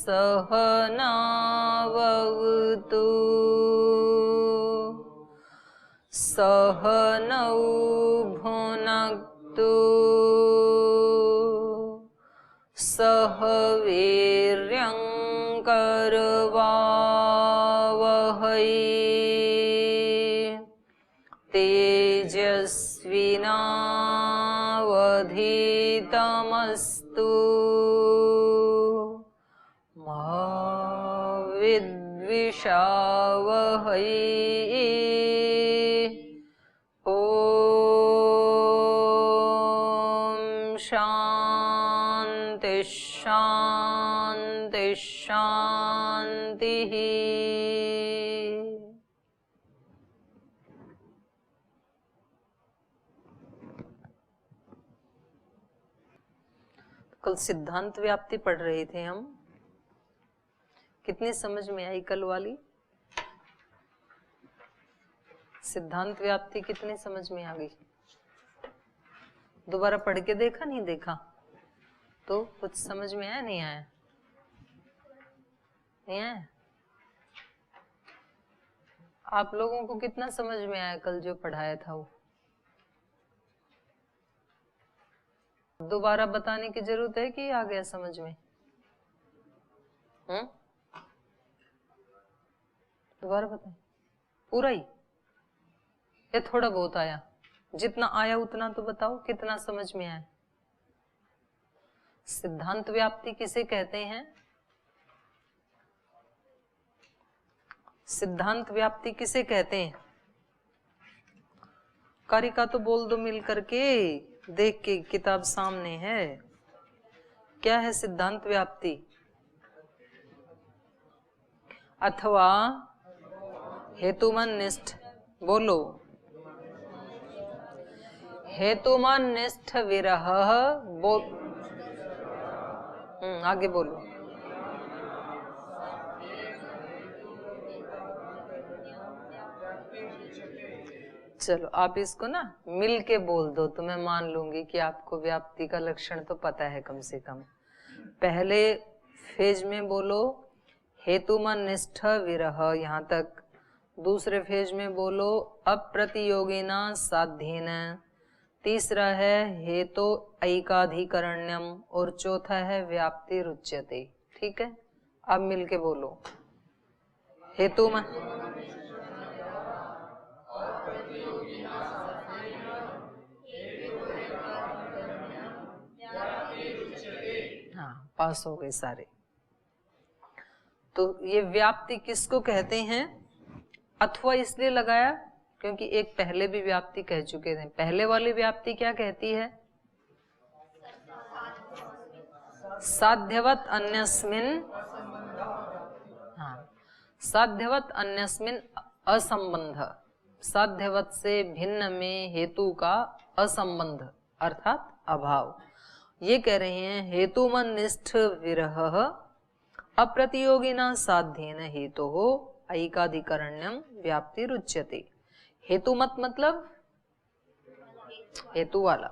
सहनावतु सहनौ भुनक्तु सह वीर्यं करवावहै तेजस्विनावधीतमस्तु मा विद्विषावहै। ओम शांति शांति शांति। कल सिद्धांत व्याप्ति पढ़ रहे थे हम। कितनी समझ में आई कल वाली? सिद्धांत व्याप्ति कितनी समझ में आ गई? दोबारा पढ़ के देखा, नहीं देखा? तो कुछ समझ में आया, नहीं आया? नहीं आया? आप लोगों को कितना समझ में आया कल जो पढ़ाया था वो? दोबारा बताने की जरूरत है कि आ गया समझ में? दोबारा बताएं। पूरा ही या थोड़ा बहुत आया? जितना आया उतना तो बताओ, कितना समझ में आया? सिद्धांत व्याप्ति किसे कहते हैं? सिद्धांत व्याप्ति किसे कहते हैं? कारिका तो बोल दो मिल करके, देख के किताब सामने है। क्या है सिद्धांत व्याप्ति? अथवा हेतुमन निष्ठ, बोलो, हेतुमन निष्ठ विरह, बोल, आगे बोलो। चलो आप इसको ना मिल के बोल दो तो मैं मान लूंगी कि आपको व्याप्ति का लक्षण तो पता है कम से कम। पहले फेज में बोलो हेतुमन निष्ठ विरह, यहाँ तक। दूसरे फेज में बोलो अप्रतियोगिना साध्येन। तीसरा है हेतु ऐकाधिकरण्यम और चौथा है व्याप्ति रुच्यते। ठीक है, अब मिलके बोलो हेतुमन। हाँ, पास हो गए सारे। तो ये व्याप्ति किसको कहते हैं? अथवा इसलिए लगाया क्योंकि एक पहले भी व्याप्ति कह चुके थे। पहले वाली व्याप्ति क्या कहती है? साध्यवत अन्यस्मिन, हाँ, साध्यवत अन्यस्मिन असंबंध। साध्यवत से भिन्न में हेतु का असंबंध अर्थात अभाव। ये कह रहे हैं हेतुमन निष्ठ विरह अप्रतियोगिना साध्येन हेतु हो ऐकाधिकरण्यम व्याप्ति रुच्यते। हेतु मत मतलब हेतु वाला,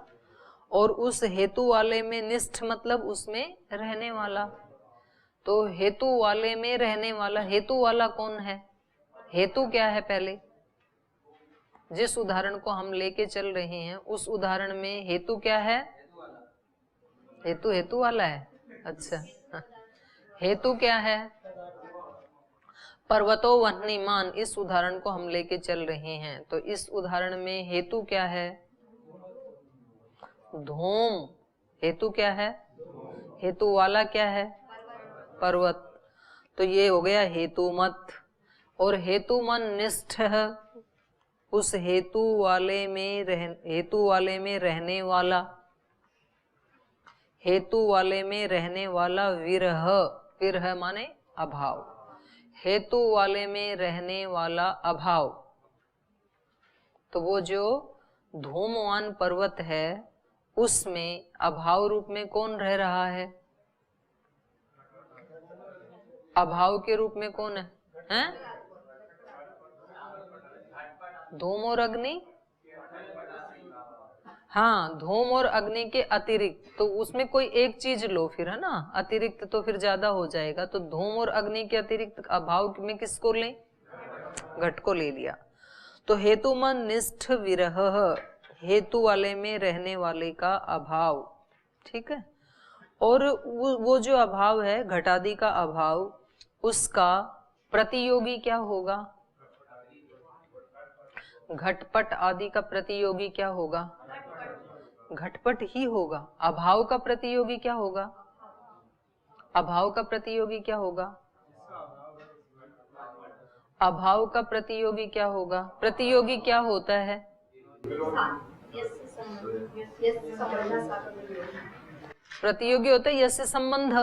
और उस हेतु वाले में निष्ठ मतलब उसमें रहने वाला। तो हेतु वाले में रहने वाला, हेतु वाला कौन है? हेतु क्या है? पहले जिस उदाहरण को हम लेके चल रहे हैं उस उदाहरण में हेतु क्या है? हेतु हेतु वाला है। अच्छा, हेतु क्या है? पर्वतो वह्निमान, इस उदाहरण को हम लेके चल रहे हैं। तो इस उदाहरण में हेतु क्या है? धूम। हेतु क्या है? हेतु वाला क्या है? पर्वत। तो ये हो गया हेतु मत। और हेतुमन निष्ठ, उस हेतु वाले में रहने वाला, हेतु वाले में रहने वाला विरह। विरह माने अभाव। हेतु वाले में रहने वाला अभाव। तो वो जो धूमवान पर्वत है उसमें अभाव रूप में कौन रह रहा है? अभाव के रूप में कौन है? हैं? धूम और अग्नि। हाँ, धूम और अग्नि के अतिरिक्त, तो उसमें कोई एक चीज लो फिर, है ना, अतिरिक्त तो फिर ज्यादा हो जाएगा। तो धूम और अग्नि के अतिरिक्त अभाव में किसको लें? घट को ले लिया। तो हेतु मन निष्ठ विरह, हेतु वाले में रहने वाले का अभाव, ठीक है। और वो जो अभाव है घटादि का अभाव, उसका प्रतियोगी क्या होगा? घटपट आदि का प्रतियोगी क्या होगा? घटपट ही होगा। अभाव का प्रतियोगी क्या होगा? अभाव का प्रतियोगी क्या होगा? अभाव का प्रतियोगी क्या होगा? प्रतियोगी क्या होता है? प्रतियोगी होता है यस्य संबंध।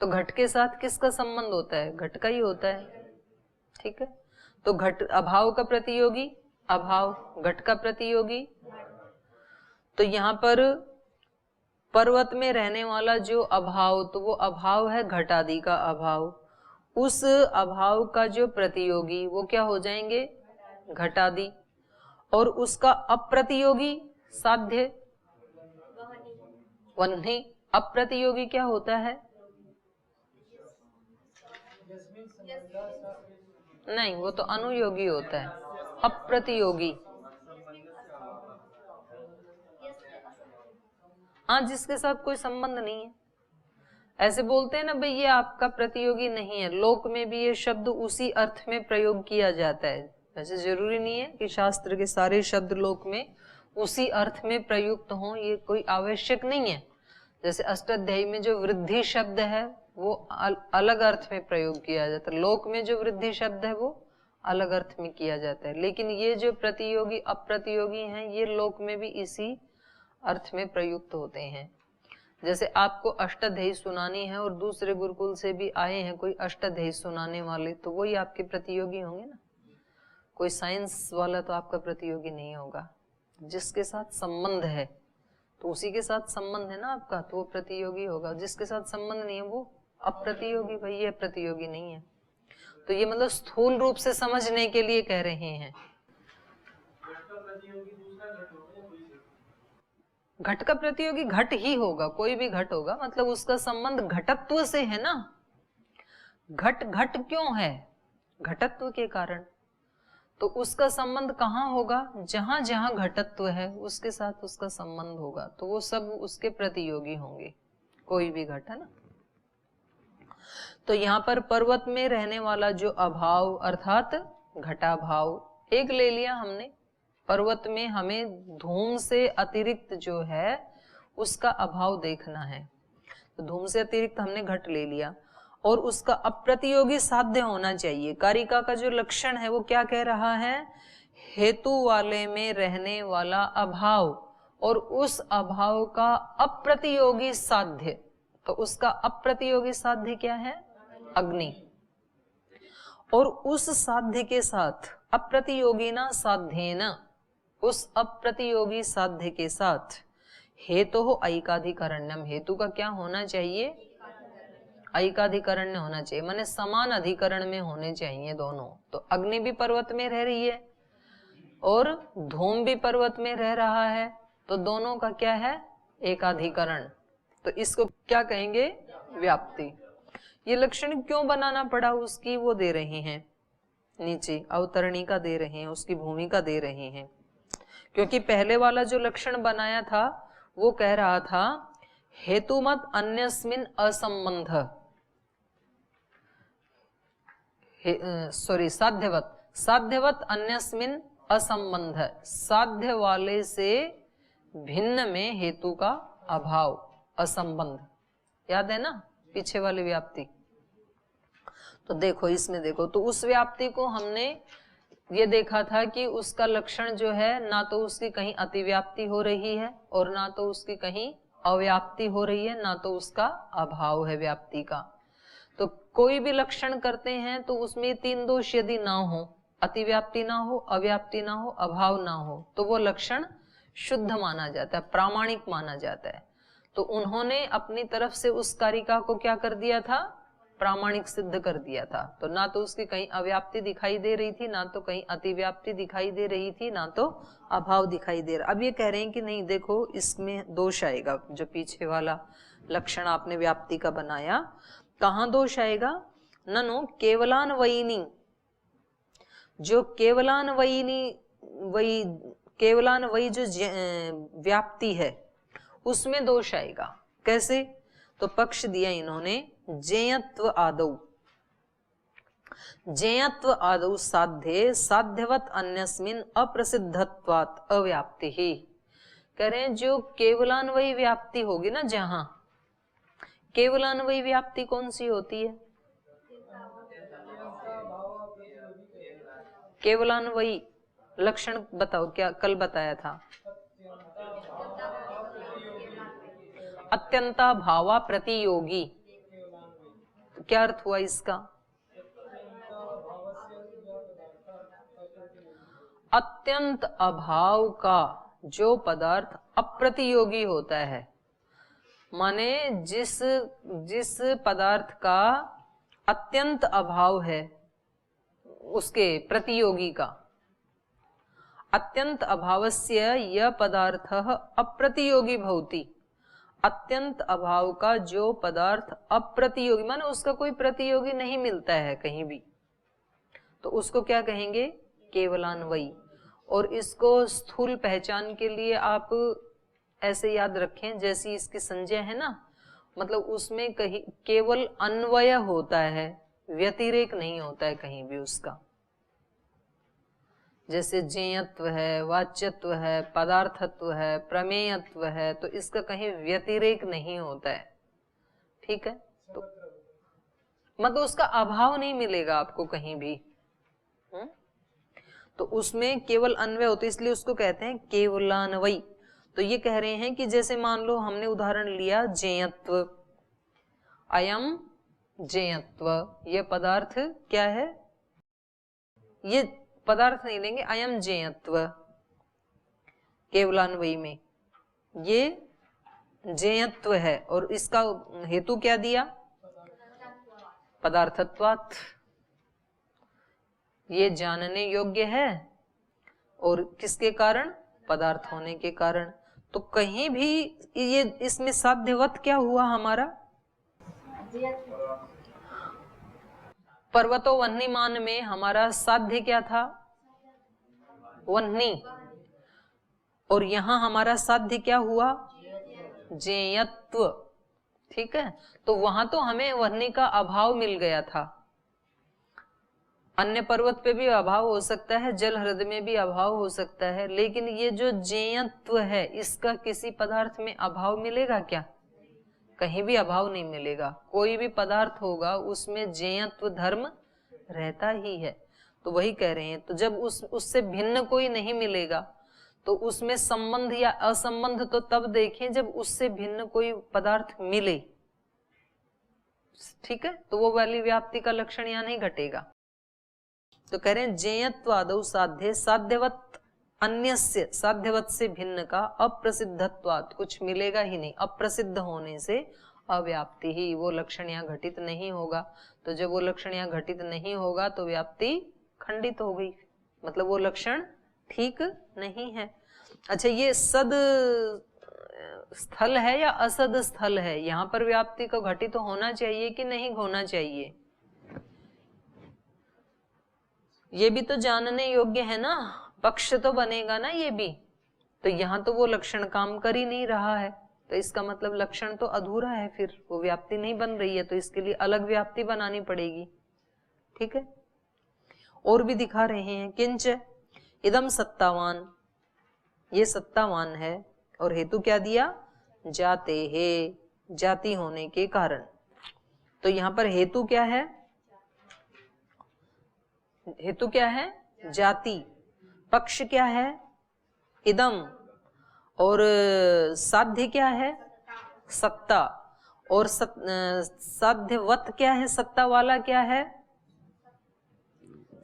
तो घट के साथ किसका संबंध होता है? घट का ही होता है, ठीक है। तो घट, अभाव का प्रतियोगी अभाव, घट का प्रतियोगी। तो यहाँ पर पर्वत में रहने वाला जो अभाव, तो वो अभाव है घटादि का अभाव। उस अभाव का जो प्रतियोगी वो क्या हो जाएंगे? घटादि। और उसका अप्रतियोगी साध्य वन्ही। अप्रतियोगी क्या होता है? नहीं, वो तो अनुयोगी होता है। अप्रतियोगी, हाँ, जिसके साथ कोई संबंध नहीं है। ऐसे बोलते हैं ना भाई ये आपका प्रतियोगी नहीं है, लोक में भी ये शब्द उसी अर्थ में प्रयोग किया जाता है। वैसे जरूरी नहीं है कि शास्त्र के सारे शब्द लोक में उसी अर्थ में प्रयुक्त हों, ये कोई आवश्यक नहीं है। जैसे अष्टाध्यायी में जो वृद्धि शब्द है वो अलग अर्थ में प्रयोग किया जाता है, लोक में जो वृद्धि शब्द है वो अलग अर्थ में किया जाता है। लेकिन ये जो प्रतियोगी अप्रतियोगी हैं ये लोक में भी इसी अर्थ में प्रयुक्त होते हैं। जैसे आपको अष्टाध्यायी सुनानी है और दूसरे गुरुकुल से भी आए हैं कोई अष्टाध्यायी सुनाने वाले, तो वही आपके प्रतियोगी होंगे ना। कोई साइंस वाला तो आपका प्रतियोगी नहीं होगा। जिसके साथ संबंध है तो उसी के साथ संबंध है ना आपका, तो वो प्रतियोगी होगा। जिसके साथ संबंध नहीं है वो अप्रतियोगी, भाई ये प्रतियोगी नहीं है। तो ये मतलब स्थूल रूप से समझने के लिए कह रहे हैं। घट का प्रतियोगी घट ही होगा, कोई भी घट होगा, मतलब उसका संबंध घटत्व से है ना। घट घट क्यों है? घटत्व के कारण। तो उसका संबंध कहाँ होगा? जहां जहां घटत्व है उसके साथ उसका संबंध होगा, तो वो सब उसके प्रतियोगी होंगे, कोई भी घट, है ना। तो यहाँ पर पर्वत में रहने वाला जो अभाव अर्थात घटाभाव एक ले लिया हमने। पर्वत में हमें धूम से अतिरिक्त जो है उसका अभाव देखना है, तो धूम से अतिरिक्त हमने घट ले लिया। और उसका अप्रतियोगी साध्य होना चाहिए। कारिका का जो लक्षण है वो क्या कह रहा है? हेतु वाले में रहने वाला अभाव और उस अभाव का अप्रतियोगी साध्य। तो उसका अप्रतियोगी साध्य क्या है? अग्नि। और उस साध्य के साथ अप्रतियोगी ना साध्येन, उस अप्रतियोगी साध्य के साथ हेतु हो ऐकाधिकरण्यम, हेतु का क्या होना चाहिए? ऐकाधिकरण्य होना चाहिए, माने समान अधिकरण में होने चाहिए दोनों। तो अग्नि भी पर्वत में रह रही है और धूम भी पर्वत में रह रहा है, तो दोनों का क्या है? एकाधिकरण। तो इसको क्या कहेंगे? व्याप्ति। ये लक्षण क्यों बनाना पड़ा उसकी वो दे रहे हैं नीचे, अवतरणिका दे रहे हैं, उसकी भूमिका दे रहे हैं। क्योंकि पहले वाला जो लक्षण बनाया था वो कह रहा था हेतुमत अन्यस्मिन असंबंध, साध्यवत अन्यस्मिन असंबंध, साध्य वाले से भिन्न में हेतु का अभाव, असंबंध। याद है ना पीछे वाली व्याप्ति? तो देखो इसमें देखो, तो उस व्याप्ति को हमने ये देखा था कि उसका लक्षण जो है ना तो उसकी कहीं अतिव्याप्ति हो रही है और ना तो उसकी कहीं अव्याप्ति हो रही है, ना तो उसका अभाव है व्याप्ति का। तो कोई भी लक्षण करते हैं तो उसमें तीन दोष यदि ना हो, अतिव्याप्ति ना हो, अव्याप्ति ना हो, अभाव ना हो, तो वो लक्षण शुद्ध माना जाता है, प्रामाणिक माना जाता है। तो उन्होंने अपनी तरफ से उस कारिका को क्या कर दिया था? प्रामाणिक सिद्ध कर दिया था। तो ना तो उसकी कहीं अव्याप्ति दिखाई दे रही थी, ना तो कहीं अतिव्याप्ति दिखाई दे रही थी, ना तो अभाव दिखाई दे रहा। अब ये कह रहे हैं कि नहीं देखो इसमें दोष आएगा, जो पीछे वाला लक्षण आपने व्याप्ति का बनाया, कहाँ दोष आएगा? ननु केवलान्वयिनी, जो केवलान्वयिनी केवलान्वयी जो व्याप्ति है उसमें दोष आएगा। कैसे? तो पक्ष दिया इन्होंने जेयत्व आदौ, जेयत्व आदौ साध्ये साध्यवत अन्यस्मिन् अप्रसिद्धत्वात् अव्याप्ति ही। कह रहे हैं जो केवलान्वयी व्याप्ति होगी ना, जहां केवलान्वयी व्याप्ति कौन सी होती है? केवलान्वयी लक्षण बताओ, क्या कल बताया था? अत्यंता भावा प्रतियोगी। तो क्या अर्थ हुआ इसका? अत्यंत अभाव का जो पदार्थ अप्रतियोगी होता है, माने जिस पदार्थ का अत्यंत अभाव है उसके प्रतियोगी का, अत्यंत अभावस्य यह पदार्थ अप्रतियोगी भवति। अत्यंत अभाव का जो पदार्थ अप्रतियोगी, माने उसका कोई प्रतियोगी नहीं मिलता है कहीं भी, तो उसको क्या कहेंगे? केवलान्वयी। और इसको स्थूल पहचान के लिए आप ऐसे याद रखें, जैसी इसकी संज्ञा है ना, मतलब उसमें कहीं केवल अन्वय होता है, व्यतिरेक नहीं होता है कहीं भी उसका। जैसे जेयत्व है, वाच्यत्व है, पदार्थत्व है, प्रमेयत्व है, तो इसका कहीं व्यतिरेक नहीं होता है। ठीक है, तो मतलब उसका अभाव नहीं मिलेगा आपको कहीं भी। तो उसमें केवल अन्वय होता है, इसलिए उसको कहते हैं केवलान्वयी। तो ये कह रहे हैं कि जैसे मान लो हमने उदाहरण लिया जेयत्व, अयम जेयत्व, ये पदार्थ क्या है? ये पदार्थ नहीं लेंगे, अयम जेयत्व केवलान्वयी में ये जेयत्व है, और इसका हेतु क्या दिया? पदार्थत्वात्, ये जानने योग्य है, और किसके कारण? पदार्थ होने के कारण। तो कहीं भी ये इसमें साध्यवत क्या हुआ हमारा? पर्वतो वह्निमान में हमारा साध्य क्या था? वह्नि। और यहां हमारा साध्य क्या हुआ? जेयत्व। ठीक है, तो वहां तो हमें वह्नि का अभाव मिल गया था। अन्य पर्वत पे भी अभाव हो सकता है, जल हृदय में भी अभाव हो सकता है, लेकिन ये जो जेयत्व है इसका किसी पदार्थ में अभाव मिलेगा क्या? कहीं भी अभाव नहीं मिलेगा। कोई भी पदार्थ होगा उसमें जेयत्व धर्म रहता ही है। तो वही कह रहे हैं, तो जब उससे भिन्न कोई नहीं मिलेगा तो उसमें संबंध या असंबंध तो तब देखें जब उससे भिन्न कोई पदार्थ मिले। ठीक है, तो वो वाली व्याप्ति का लक्षण यहाँ नहीं घटेगा। तो कह रहे हैं जेयत्वादौ साध्य साध्यवत अन्यस्य, साध्यवत से भिन्न का अप्रसिद्धत्वात्, कुछ मिलेगा ही नहीं, अप्रसिद्ध होने से अव्याप्ति ही, वो लक्षण यहाँ घटित नहीं होगा। तो जब वो लक्षण यहाँ घटित नहीं होगा तो व्याप्ति खंडित हो गई, मतलब वो लक्षण ठीक नहीं है। अच्छा, ये सद स्थल है या असद स्थल है? यहाँ पर व्याप्ति को घटित होना चाहिए कि नहीं होना चाहिए? ये भी तो जानने योग्य है ना, पक्ष तो बनेगा ना ये भी। तो यहाँ तो वो लक्षण काम कर ही नहीं रहा है, तो इसका मतलब लक्षण तो अधूरा है, फिर वो व्याप्ति नहीं बन रही है, तो इसके लिए अलग व्याप्ति बनानी पड़ेगी। ठीक है, और भी दिखा रहे हैं, किंच इदम सत्तावान, ये सत्तावान है, और हेतु क्या दिया? जाते है, जाति होने के कारण। तो यहाँ पर हेतु क्या है? हेतु क्या है? जाति। पक्ष क्या है? इदम। और साध्य क्या है? सत्ता। और साध्यवत क्या है? सत्ता वाला क्या है?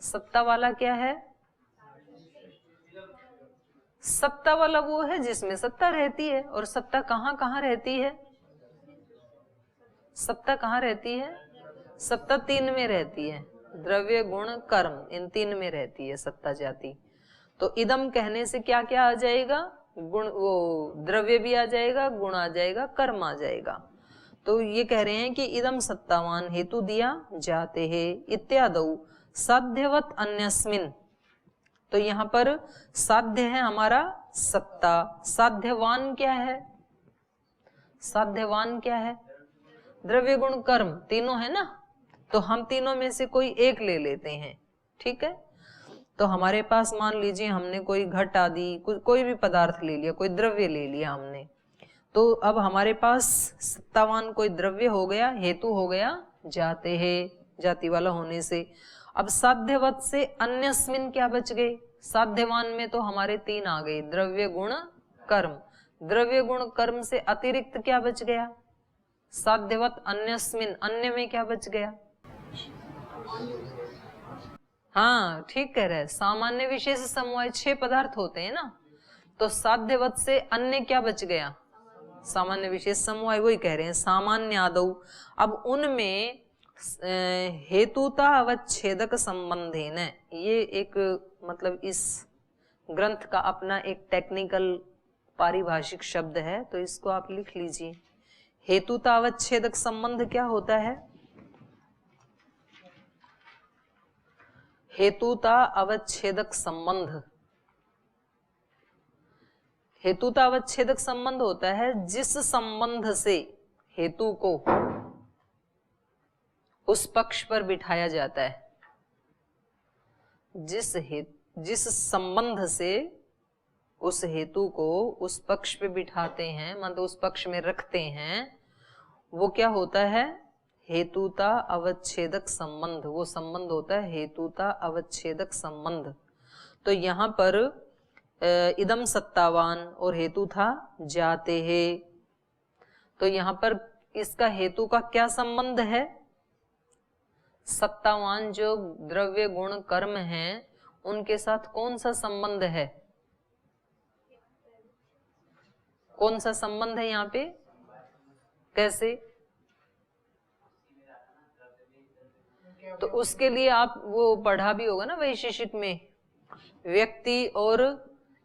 सत्ता वाला क्या है? सत्ता वाला वो है जिसमें सत्ता रहती है। और सत्ता कहाँ कहाँ रहती है? सत्ता कहाँ रहती है? सत्ता तीन में रहती है, द्रव्य गुण कर्म, इन तीन में रहती है सत्ता जाति। तो इदम कहने से क्या क्या आ जाएगा, गुण, वो द्रव्य भी आ जाएगा, गुण आ जाएगा, कर्म आ जाएगा। तो ये कह रहे हैं कि इदम सत्तावान हेतु दिया जाते हैं इत्यादौ साध्यवत अन्यस्मिन। तो यहाँ पर साध्य है हमारा सत्ता, साध्यवान क्या है, साध्यवान क्या है, द्रव्य गुण कर्म, तीनों है ना। तो हम तीनों में से कोई एक ले लेते हैं, ठीक है। तो हमारे पास मान लीजिए हमने कोई घट आदि कोई भी पदार्थ ले लिया, कोई द्रव्य ले लिया हमने, तो अब हमारे पास सत्तावान कोई द्रव्य हो गया, हेतु हो गया जाते हैं, जाति वाला होने से। अब साध्यवत से अन्यस्मिन क्या बच गए, साध्यवान में तो हमारे तीन आ गए, द्रव्य गुण कर्म। द्रव्य गुण कर्म से अतिरिक्त क्या बच गया, साध्यवत अन्यस्मिन, अन्य में क्या बच गया, हाँ ठीक कह रहे हैं, सामान्य विशेष समवाय 6 पदार्थ होते हैं ना। तो साध्यवत से अन्य क्या बच गया, सामान्य विशेष समवाय, वही कह रहे हैं सामान्य आदौ। अब उनमें हेतुता अवच्छेदक संबंधेन, ये एक मतलब इस ग्रंथ का अपना एक टेक्निकल पारिभाषिक शब्द है, तो इसको आप लिख लीजिए। हेतुता अवच्छेदक संबंध क्या होता है, हेतुता अवच्छेदक संबंध, हेतुता अवच्छेदक संबंध होता है जिस संबंध से हेतु को उस पक्ष पर बिठाया जाता है, जिस संबंध से उस हेतु को उस पक्ष पे बिठाते हैं, मतलब उस पक्ष में रखते हैं, वो क्या होता है, हेतुता अवच्छेदक संबंध। वो संबंध होता है हेतुता अवच्छेदक संबंध। तो यहाँ पर इदम सत्तावान और हेतु था जाते हैं, तो यहाँ पर इसका हेतु का क्या संबंध है, सत्तावान जो द्रव्य गुण कर्म हैं उनके साथ कौन सा संबंध है, कौन सा संबंध है यहाँ पे, कैसे, तो उसके लिए आप वो पढ़ा भी होगा ना वैशेषिक में, व्यक्ति और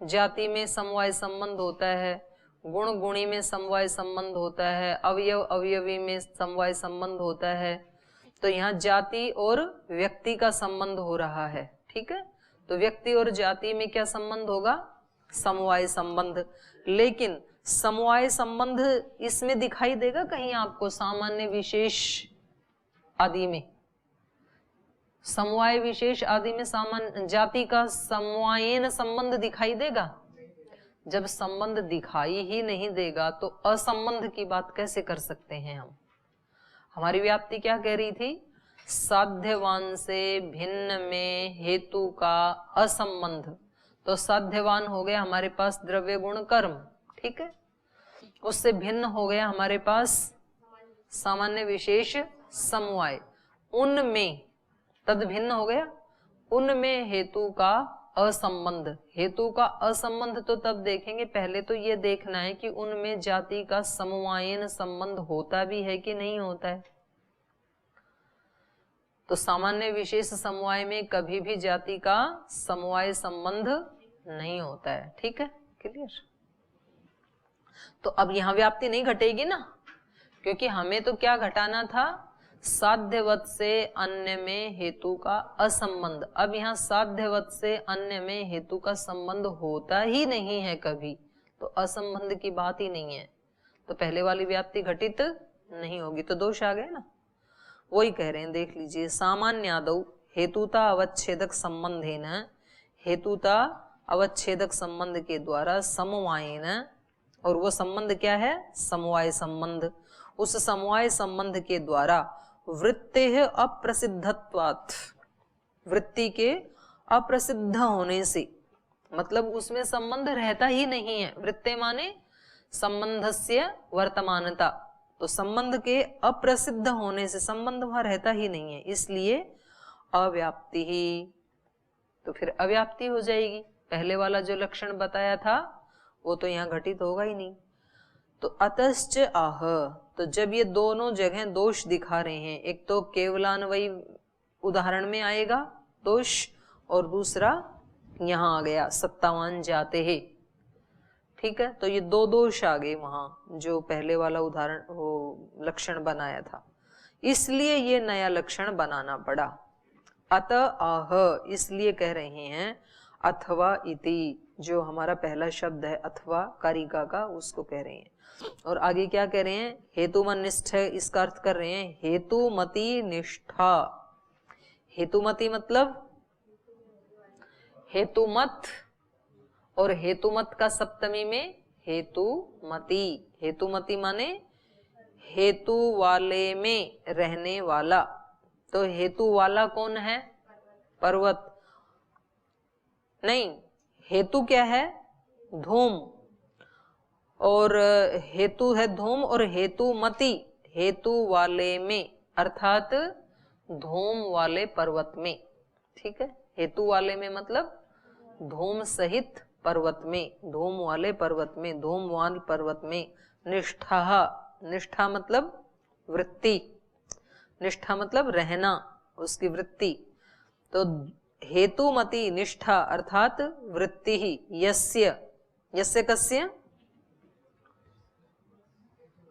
जाति में समवाय संबंध होता है, गुण गुणी में समवाय संबंध होता है, अवयव अवयवी में समवाय संबंध होता है। तो यहाँ जाति और व्यक्ति का संबंध हो रहा है, ठीक है। तो व्यक्ति और जाति में क्या संबंध होगा, समवाय संबंध। लेकिन समवाय संबंध इसमें दिखाई देगा कहीं आपको, सामान्य विशेष आदि में, समवाय विशेष आदि में सामान्य जाति का समवायन संबंध दिखाई देगा। जब संबंध दिखाई ही नहीं देगा तो असंबंध की बात कैसे कर सकते हैं हम। हमारी व्याप्ति क्या कह रही थी, साध्यवान से भिन्न में हेतु का असंबंध। तो साध्यवान हो गया हमारे पास द्रव्य गुण कर्म, ठीक है। उससे भिन्न हो गया हमारे पास सामान्य विशेष समवाय, उनमें तद भिन्न हो गया, उनमें हेतु का असंबंध। हेतु का असंबंध तो तब देखेंगे, पहले तो ये देखना है कि उनमें जाति का समवायन संबंध होता भी है कि नहीं होता है। तो सामान्य विशेष समवाय में कभी भी जाति का समवाय संबंध नहीं होता है, ठीक है, क्लियर। तो अब यहां व्याप्ति नहीं घटेगी ना, क्योंकि हमें तो क्या घटाना था, साध्यवत से अन्य में हेतु का असंबंध। अब यहाँ साध्यवत से अन्य में हेतु का संबंध होता ही नहीं है कभी, तो असंबंध की बात ही नहीं है, तो पहले वाली व्याप्ति घटित नहीं होगी, तो दोष आ गए ना। वही कह रहे हैं, देख लीजिए, सामान्यादौ हेतुता अवच्छेदक संबंधेन, हेतुता अवच्छेदक संबंध के द्वारा समवायेन, और वो संबंध क्या है, समवाय संबंध। उस समवाय संबंध के द्वारा वृत्तेः अप्रसिद्धत्वात्, वृत्ति के अप्रसिद्ध होने से, मतलब उसमें संबंध रहता ही नहीं है। वृत्ते माने संबंधस्य वर्तमानता, तो संबंध के अप्रसिद्ध होने से संबंध वहां रहता ही नहीं है, इसलिए अव्याप्ति ही। तो फिर अव्याप्ति हो जाएगी। पहले वाला जो लक्षण बताया था वो तो यहाँ घटित होगा ही नहीं। तो अतश्च आह, तो जब ये दोनों जगह दोष दिखा रहे हैं, एक तो केवलान्वयी उदाहरण में आएगा दोष, और दूसरा यहाँ आ गया सत्तावान जाते हैं, ठीक है। तो ये दो दोष आ गए वहां जो पहले वाला उदाहरण वो लक्षण बनाया था, इसलिए ये नया लक्षण बनाना पड़ा। अतः आह, इसलिए कह रहे हैं अथवा इति, जो हमारा पहला शब्द है अथवा कारिका का, उसको कह रहे हैं। और आगे क्या कह रहे हैं, हेतुमत निष्ठ, इसका अर्थ कर रहे हैं हेतुमति निष्ठा। हेतुमति मतलब हेतुमत, और हेतुमत का सप्तमी में हेतुमति। हेतुमति माने हेतु वाले में रहने वाला। तो हेतु वाला कौन है, पर्वत नहीं, हेतु क्या है, धूम, और हेतु है धूम, और हेतुमति हेतु वाले में अर्थात धूम वाले पर्वत में, ठीक है। हेतु वाले में मतलब धूम सहित पर्वत में, धूम वाले पर्वत में, धूमवान पर्वत में। निष्ठा, निष्ठा मतलब वृत्ति, निष्ठा मतलब रहना, उसकी वृत्ति। तो हेतुमति निष्ठा अर्थात वृत्ति ही, यस्य, यस्य कस्य,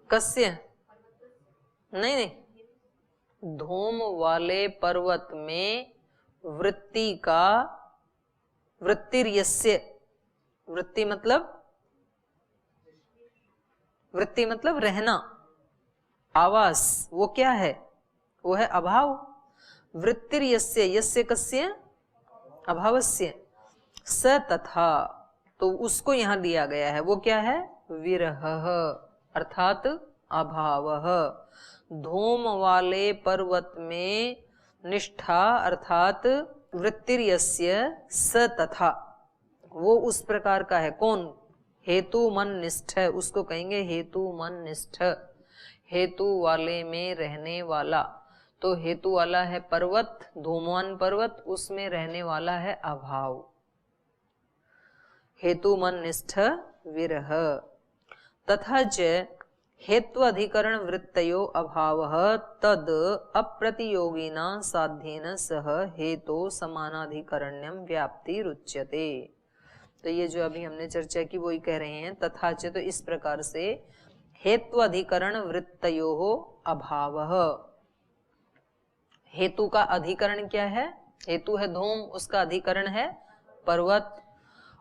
कस्य नहीं नहीं, धूम वाले पर्वत में वृत्ति का, वृत्तिर्यस्य, वृत्ति मतलब रहना, आवास, वो क्या है, वो है अभाव। वृत्तिर्यस्य, यस्य कस्य, अभावस्य, स तथा, तो उसको यहां लिया गया है, वो क्या है, विरह अर्थात अभावः। धूम वाले पर्वत में निष्ठा अर्थात वृत्तिर्यस्य स तथा, वो उस प्रकार का है, कौन, हेतु मन निष्ठ, उसको कहेंगे हेतु मन निष्ठ, हेतु वाले में रहने वाला। तो हेतु वाला है पर्वत, धूमवान पर्वत, उसमें रहने वाला है अभाव, हेतु मन निष्ठ विरह। तथा च हेत्वाधिकरण वृत्तयो अभावः तद अप्रतियोगिना साध्येन सह हेतो समानाधिकरण्यम व्याप्ति रुच्यते। तो ये जो अभी हमने चर्चा की वही कह रहे हैं, तथा च, तो इस प्रकार से हेत्वाधिकरण वृत्तयो अभावः, हेतु का अधिकरण क्या है, हेतु है धूम, उसका अधिकरण है पर्वत,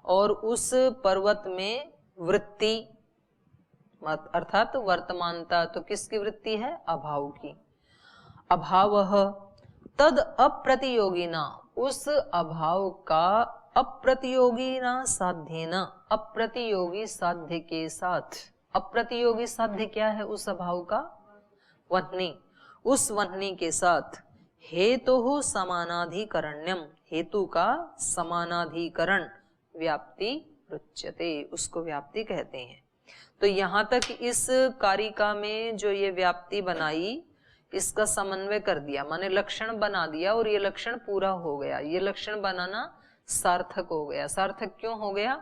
और उस पर्वत में वृत्ति अर्थात वर्तमानता, तो किसकी वृत्ति है, अभाव की। अभावः तद अप्रतियोगिना, उस अभाव का अप्रतियोगिना साध्येन, अप्रतियोगी साध्य के साथ। अप्रतियोगी साध्य क्या है उस अभाव का, वह्नि, उस वह्नि के साथ। हेतुः समानाधिकरण्यम, हेतु का समानाधिकरण व्याप्ति रुच्यते, उसको व्याप्ति कहते हैं। तो यहाँ तक इस कारिका में जो ये व्याप्ति बनाई, इसका समन्वय कर दिया, माने लक्षण बना दिया, और ये लक्षण पूरा हो गया। ये लक्षण बनाना सार्थक हो गया। सार्थक क्यों हो गया,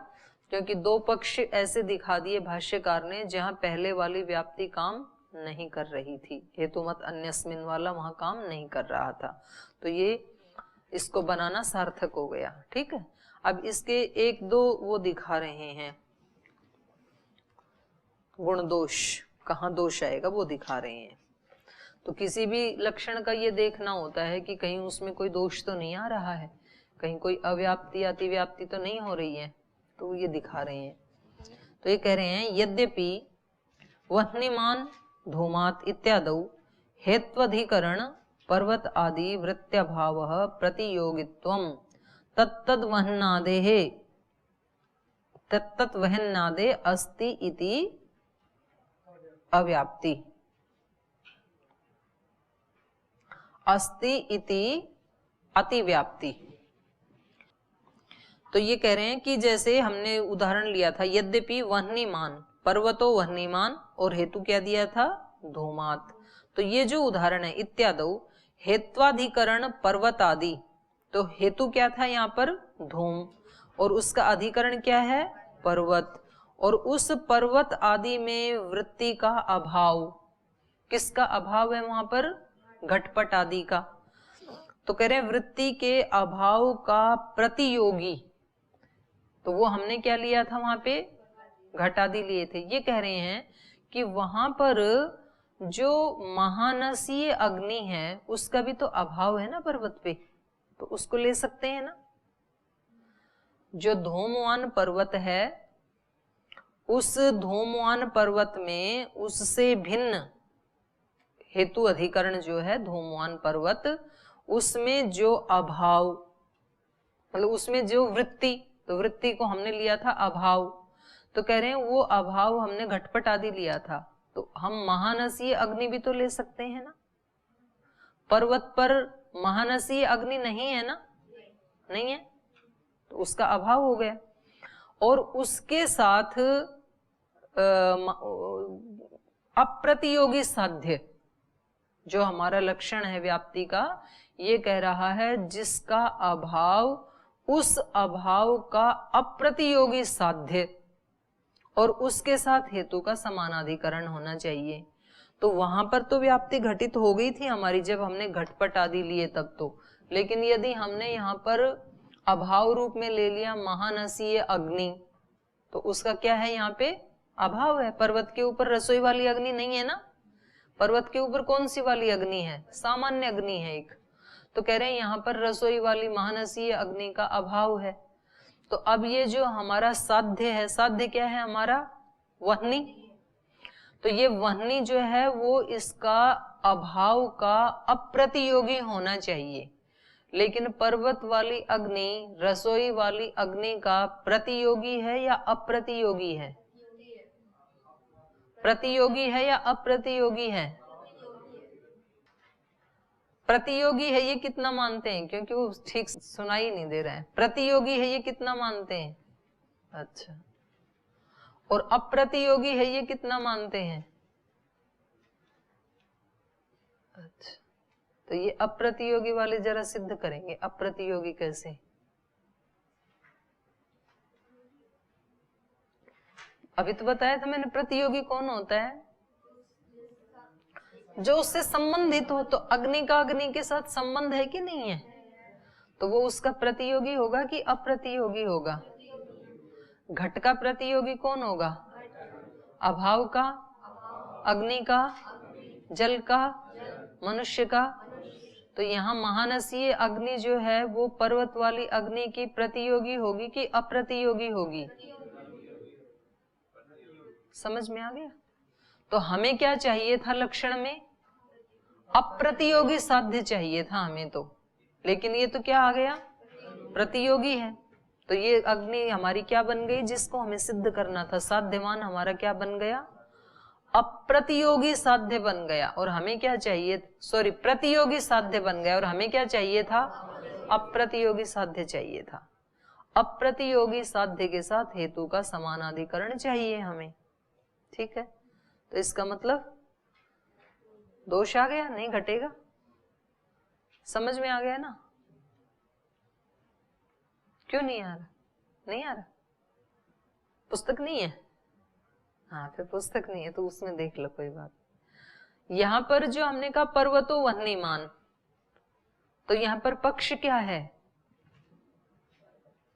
क्योंकि दो पक्ष ऐसे दिखा दिए भाष्यकार ने जहाँ पहले वाली व्याप्ति काम नहीं कर रही थी, हेतुमत अन्यस्मिन वाला वहां काम नहीं कर रहा था, तो ये इसको बनाना सार्थक हो गया, ठीक है। अब इसके एक दो वो दिखा रहे हैं गुण दोष, कहाँ दोष आएगा वो दिखा रहे हैं। तो किसी भी लक्षण का ये देखना होता है कि कहीं उसमें कोई दोष तो नहीं आ रहा है, कहीं कोई अव्याप्ति अतिव्याप्ति तो नहीं हो रही है, तो ये दिखा रहे हैं। तो ये कह रहे हैं यद्यपि वह्निमान धूमात इत्यादौ हेत्वधिकरण पर्वत आदि वृत्त्यभावः प्रतियोगित्वं तत्तद् वह्नादेः तत्तत् वह्नादे अस्ति इति अव्याप्ति, अस्ति इति अतिव्याप्ति। तो ये कह रहे हैं कि जैसे हमने उदाहरण लिया था, यद्यपि वह्निमान, पर्वतो वह्निमान, और हेतु क्या दिया था, धूमात। तो ये जो उदाहरण है इत्यादौ हेत्वाधिकरण पर्वत आदि, तो हेतु क्या था यहाँ पर, धूम, और उसका अधिकरण क्या है, पर्वत, और उस पर्वत आदि में वृत्ति का अभाव, किसका अभाव है वहां पर? घटपट आदि का। तो कह रहे हैं वृत्ति के अभाव का प्रतियोगी, तो वो हमने क्या लिया था वहां पे? घट आदि लिए थे। ये कह रहे हैं कि वहां पर जो महानसीय अग्नि है उसका भी तो अभाव है ना पर्वत पे, तो उसको ले सकते हैं ना। जो धूमवान पर्वत है, उस धूमवान पर्वत में उससे भिन्न हेतु अधिकरण जो है धूमवान पर्वत, उसमें जो अभाव, मतलब उसमें जो वृत्ति, तो वृत्ति को हमने लिया था अभाव, तो कह रहे हैं वो अभाव हमने घटपट आदि लिया था, तो हम महानसीय अग्नि भी तो ले सकते हैं ना। पर्वत पर महानसीय अग्नि नहीं है ना, नहीं है, तो उसका अभाव हो गया। और उसके साथ अप्रतियोगी साध्य, जो हमारा लक्षण है व्याप्ति का, ये कह रहा है जिसका अभाव, उस अभाव का अप्रतियोगी साध्य और उसके साथ हेतु का समानाधिकरण होना चाहिए। तो वहां पर तो व्याप्ति घटित हो गई थी हमारी जब हमने घटपट आदि लिए तब तो, लेकिन यदि हमने यहाँ पर अभाव रूप में ले लिया महानसीय अग्नि, तो उसका क्या है? यहाँ पे अभाव है। पर्वत के ऊपर रसोई वाली अग्नि नहीं है ना, पर्वत के ऊपर कौन सी वाली अग्नि है? सामान्य अग्नि है एक। तो कह रहे हैं यहाँ पर रसोई वाली महानसीय अग्नि का अभाव है। तो अब ये जो हमारा साध्य है, साध्य क्या है हमारा? वह्नि। तो ये वह्नि जो है वो इसका अभाव का अप्रतियोगी होना चाहिए, लेकिन पर्वत वाली अग्नि रसोई वाली अग्नि का प्रतियोगी है या अप्रतियोगी है? प्रतियोगी है या अप्रतियोगी है? प्रतियोगी है। ये कितना मानते हैं? क्योंकि वो ठीक सुनाई नहीं दे रहा है। प्रतियोगी है ये कितना मानते हैं? अच्छा। और अप्रतियोगी है ये कितना मानते हैं? अच्छा। तो ये अप्रतियोगी वाले जरा सिद्ध करेंगे। अप्रतियोगी कैसे? अभी तो बताया था मैंने प्रतियोगी कौन होता है? जो उससे संबंधित हो। तो अग्नि का अग्नि के साथ संबंध है कि नहीं है? तो वो उसका प्रतियोगी होगा कि अप्रतियोगी होगा? घट का प्रतियोगी कौन होगा? अभाव का, अग्नि का, जल का, मनुष्य का। तो यहाँ महानसीय अग्नि जो है वो पर्वत वाली अग्नि की प्रतियोगी होगी कि अप्रतियोगी होगी? समझ में आ गया? तो हमें क्या चाहिए था लक्षण में? अप्रतियोगी साध्य चाहिए था हमें तो, लेकिन ये तो क्या आ गया? प्रतियोगी है। तो ये अग्नि हमारी क्या बन गई? जिसको हमें सिद्ध करना था साध्यवान, हमारा क्या बन गया? अप्रतियोगी साध्य बन गया। और हमें क्या चाहिए? सॉरी, प्रतियोगी साध्य बन गया और हमें क्या चाहिए था? अप्रतियोगी साध्य चाहिए था। अप्रतियोगी साध्य के साथ हेतु का समानाधिकरण चाहिए हमें। ठीक है, तो इसका मतलब दोष आ गया, नहीं घटेगा। समझ में आ गया ना? क्यों नहीं आ रहा? नहीं आ रहा? पुस्तक नहीं है? हाँ, फिर पुस्तक नहीं है तो उसमें देख लो, कोई बात। यहां पर जो हमने कहा पर्वतो वह्निमान, तो यहां पर पक्ष क्या है?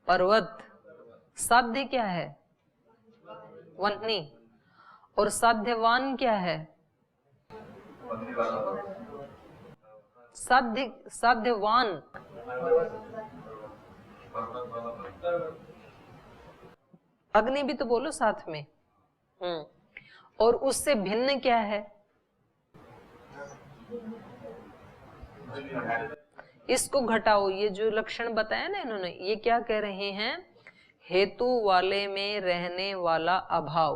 पर्वत। साध्य क्या है? वह्नि। और साध्यवान क्या है? साध्यवान। अग्नि भी तो बोलो साथ में। और उससे भिन्न क्या है? इसको घटाओ। ये जो लक्षण बताया ना इन्होंने, ये क्या कह रहे हैं? हेतु वाले में रहने वाला अभाव।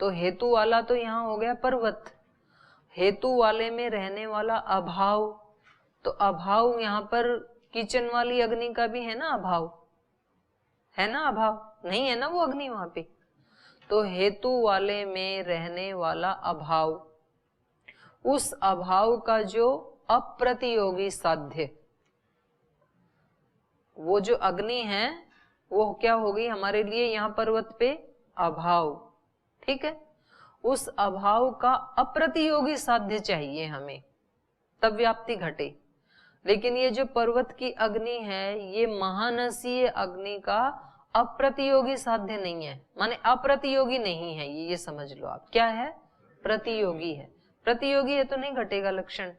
तो हेतु वाला तो यहाँ हो गया पर्वत, हेतु वाले में रहने वाला अभाव। तो अभाव यहाँ पर किचन वाली अग्नि का भी है ना अभाव? है ना अभाव? नहीं है ना वो अग्नि वहां पे। तो हेतु वाले में रहने वाला अभाव, उस अभाव का जो अप्रतियोगी साध्य, वो जो अग्नि है वो क्या हो गई हमारे लिए यहाँ पर्वत पे? अभाव। ठीक है। उस अभाव का अप्रतियोगी साध्य चाहिए हमें, तब व्याप्ति घटे। लेकिन ये जो पर्वत की अग्नि है, ये महानसीय अग्नि का अप्रतियोगी साध्य नहीं है, माने अप्रतियोगी नहीं है ये समझ लो आप। क्या है? प्रतियोगी है। प्रतियोगी है तो नहीं घटेगा लक्षण,